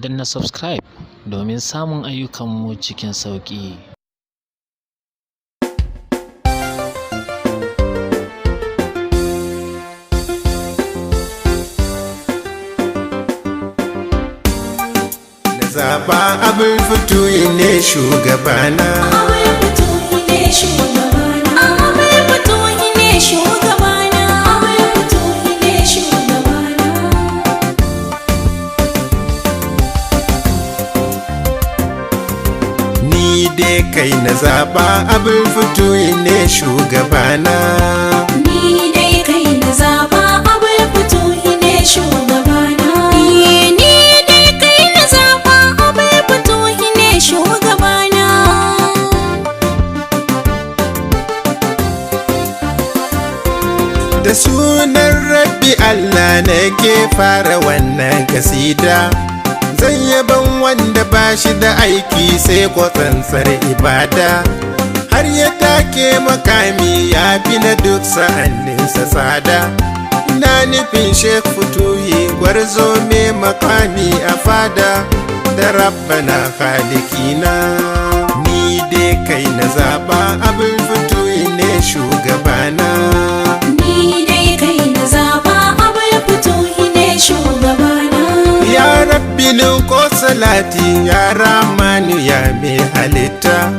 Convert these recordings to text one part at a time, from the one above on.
danna subscribe domin samun ayyukanmu cikin sauƙi. Zaba abin fituyi ne shugabana. Abin fituyi ne shugabana. Abin fituyi ne shugabana. Abin fituyi ne shugabana. Ni dai kai na zaba abin fituyi ne shugabana. Ni dai kai na zaba abin fituyi ne shugabana. Da sunan Rabbi Allah nake fara wannan kasida, zan yaban wanda ba shi da aiki sai tsantsar ibada, har ya take makami ya fi na duk sa'anninsa tsada. Ina nufin Sheikh Futuhi gwarzo mai makami a fada da Rabbana Khalikina. Ni dai kai na zaba abin Futuhi ne shugabana. Ya Rabbi ko salati ya Rahmanu ya mai halitta,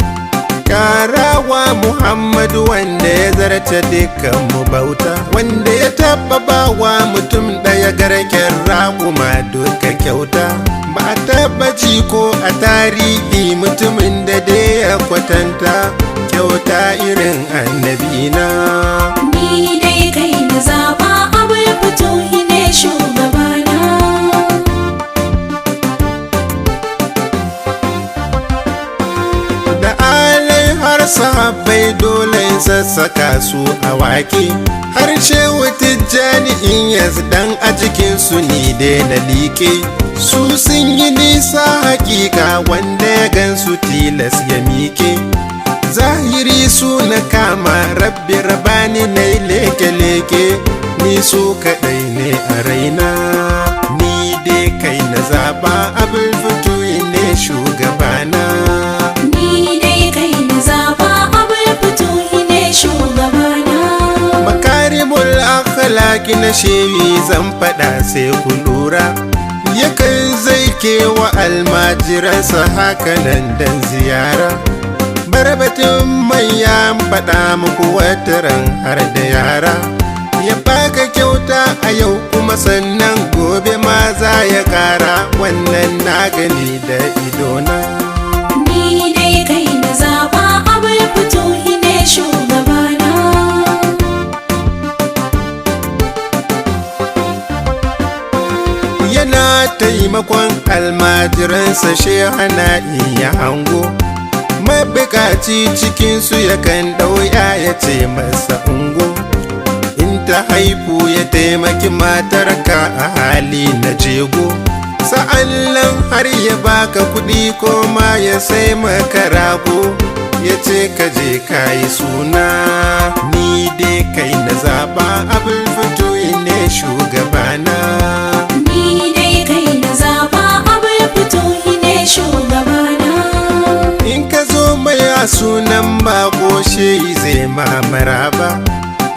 karawa Muhammadu wanda ya zarta dukkan mu bauta, wanda ya taba bawa mutum ɗaya garken raƙuma duka kyauta. Ba a taba ji ko a tarihi mutumin da dai ya kwatanta kyauta irin annabina. Ni dai kai na zaba abin fituhi ne shugabana. Da alai har sahabbai dole sassaka su a wake, har shehu Tijjani in yazdan a cikinsu ni dai na liƙe. Su sun yi nisa hakika wanda ya gansu tilas ya miƙe. Zahiri su na kama Rabbi rabani na leke-leke, ni su kaɗai ne a raina. Ni dai kai na zaba abin fituyi ne shugabana. Makarimul akhlaqi na shewi zan faɗa sai ku lura, yakan zai kewa almajiransa hakanan dan ziyara. Barbatun manya faɗa muku wataran har da yara, ya baka kyauta a yau kuma sannan gobe ma za ya ƙara, wannan na gani da idona. Ni dai kai na zaba abin fituhi ne shugabana. Yana taimakon almajiransa shehana iya hango, mabukaci cikinsu yakan ɗauya ya ce masa ungo. In ta haifu ya taimaki matarka a hali na jego, sa'annan har ya baka kuɗi ko ma ya sai maka rago, ya ce ka je ka yi suna. Ni dai kai na zaba abin fituyi ne shugabana. Ni dai kai na zaba abin fituhi ne shugabana. In ka zo mai a sunan bako shehi zai ma maraba,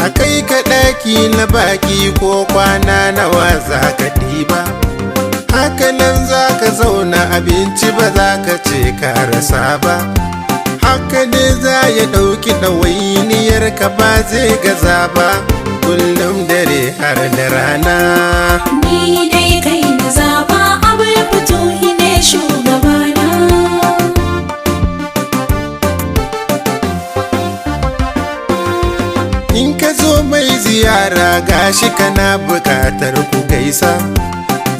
a kai ka ɗaki na baki ko kwana nawa za ka ɗiba. Hakanan za ka zauna abinci ba za ka ce ka rasa ba, haka ne za ya ɗauki ɗawainiyar ka ba zai gaza ba, kullum dare har da rana. Ni dai kai na zaba abin fituhi ne shugabana. In ka zo mai ziyara gashi kana bukatar ku gaisa,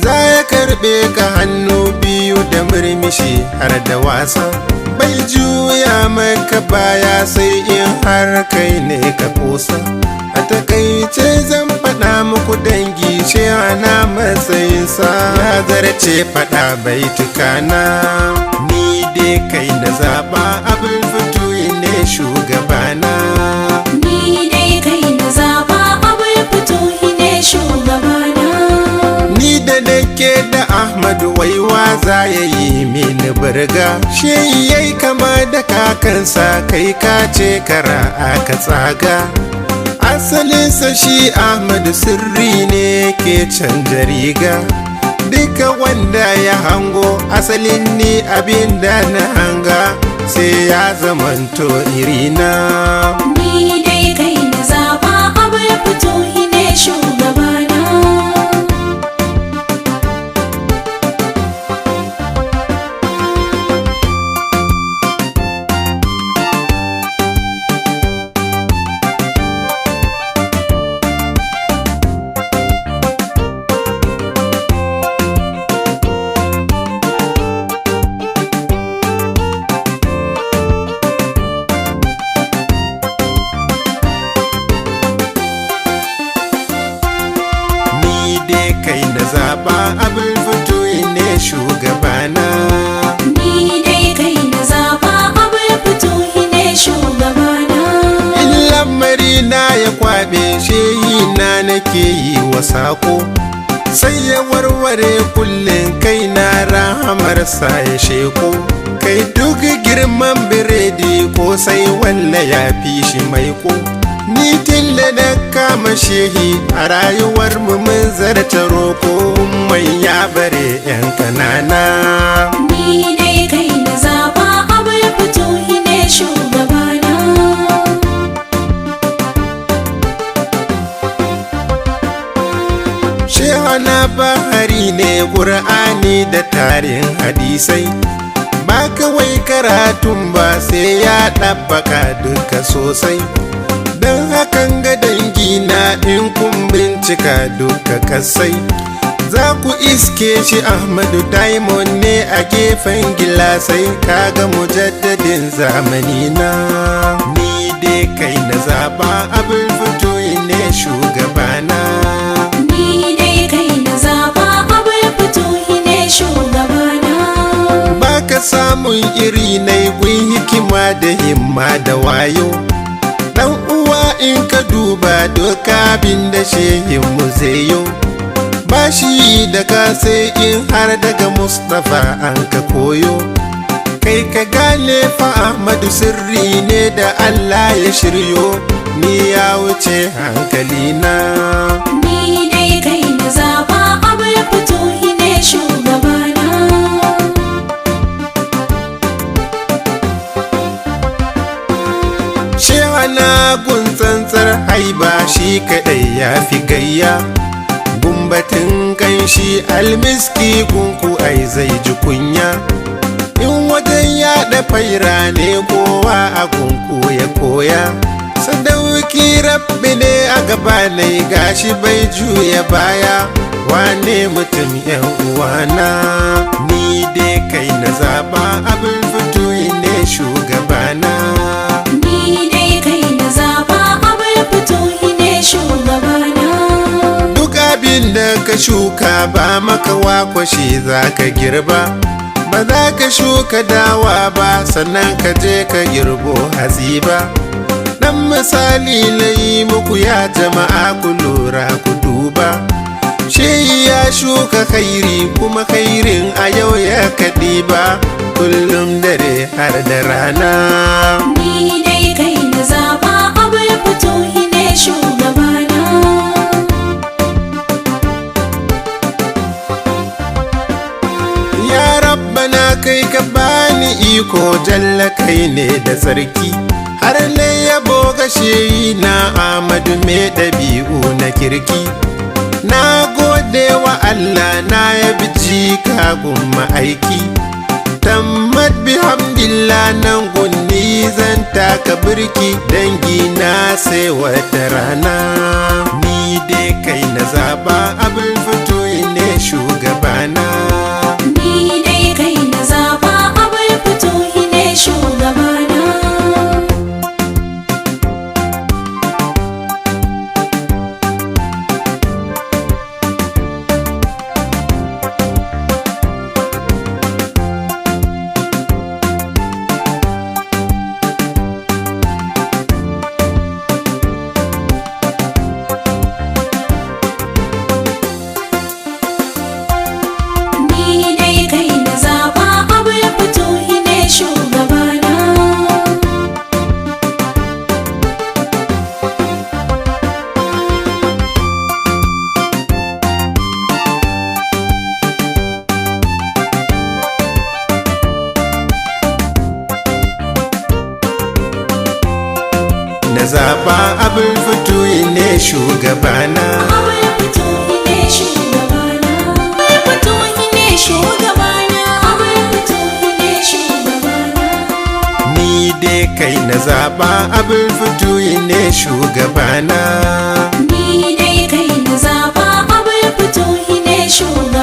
za ya karɓe ka hannu biyu da murmushi har da wasa. Bai juya maka baya sai in har kai ne ka kosa. A takaice zan faɗa muku dangi shehana matsayinsa ya zarce faɗa bai tukana. Ni dai kai na zaba abin fituyi ne shugabana. Ni dai kai na zaba abin fituhi ne shugabana. da nake da Ahmadu waiwa za ya yi mini burga, shi yayi kama da kakansa kai ka ce kara aka tsaga. Asalinsa shi Ahmadu sirri ne ke canja riga, duka wanda ya hango asalin ni abin da na hanga sai ya zamanto irina. Ni dai kai na zaba Abul Futuhi ne shugabana. Kai na zaba Abul Futuhi ne shugabana. Ni dai kai na zaba Abul Futuhi ne shugabana. In lamari na ya kwabe shehi na nake yi wa sako, sai ya warware kullum kai na rahamarsa ya sheko. Kai duk girman biredi ko sai walla ya fi shi maiko. Ni tilla da kama shehi a rayuwar mu mun zarta roko, mai ya bare yan kanana. Ni dai kai na zaba Abul Futuhi ne shugabana. Shehana bahari ne Qur'ani da tarin hadisai, ba kawai karatun ba sai ya ɗabbaka duka sosai. Don hakan ga dangina in kun bincika duka kasai, za ku iske shi Ahmadu Diamond ne a gefen gilasai, kaga mujaddadin zamani na. Ni dai kai na zaba Abul Futuhi ne shugabana. Ni dai kai na zaba Abul Futuhi ne shugabana. Baka samun iri na gun hikima da himma da wayo, dan uwa in ka duba doka bin da shehin mu zai yo. Ba shi da ka sai in har daga Mustapha an ka koyo. Kai ka gane fa Ahmadu sirri ne da Allah ya shiryo, ni ya wuce hankalina. Ni dai kai na zaba Abul Futuhi ne shugabana. Shehana gun tsantsar haiba shi kadai ya fi gayya, gumbatin kanshi almiski gunku ai zai ji kunya. In wajen yaɗa faira ne kowa a gunku ya koya, sadauki rabbi ne a gaba nai gashi bai juya baya. Wane mutum yan uwana, ni dai kai na zaba Abul Futuhi ne shugabana. Ni dai kai na zaba Abul Futuhi ne shugabana. Duk abin da ka shuka ba makawa kwashi za ka girba, ba za ka shuka dawa ba sannan ka je ka girbo hatsi ba. Dan misali na yi muku ya jama'a ku lura ku duba, shehi ya shuka khairi kuma khairin a yau ya kaɗi ba, kullum dare har da rana. Ni dai kai na zaba Abul Futuhi ne shugabana. Ya rabbana kai ka bani iko jalla kai ne da sarki, har ne yabo ga shehi na Ahmadu mai ɗabi'u na kirki. Na gode wa Allah na yabi jika gumma aiki, tammat bihamdillah nan gunni zan taka birki, dangi na sai wata rana. Ni dai kai na zaba Abul Futuhi ne shugabana. Ni dai kai na zaba Abul Futuhi ne shugabana. abul fituhi ne shugabana. Abul fituhi ne shugabana. Abul fituhi ne shugabana. Abul fituhi ne shugabana. Ni dai kai na zaba abul fituhi ne shugabana. Ni dai kai na zaba abul fituhi ne shugabana.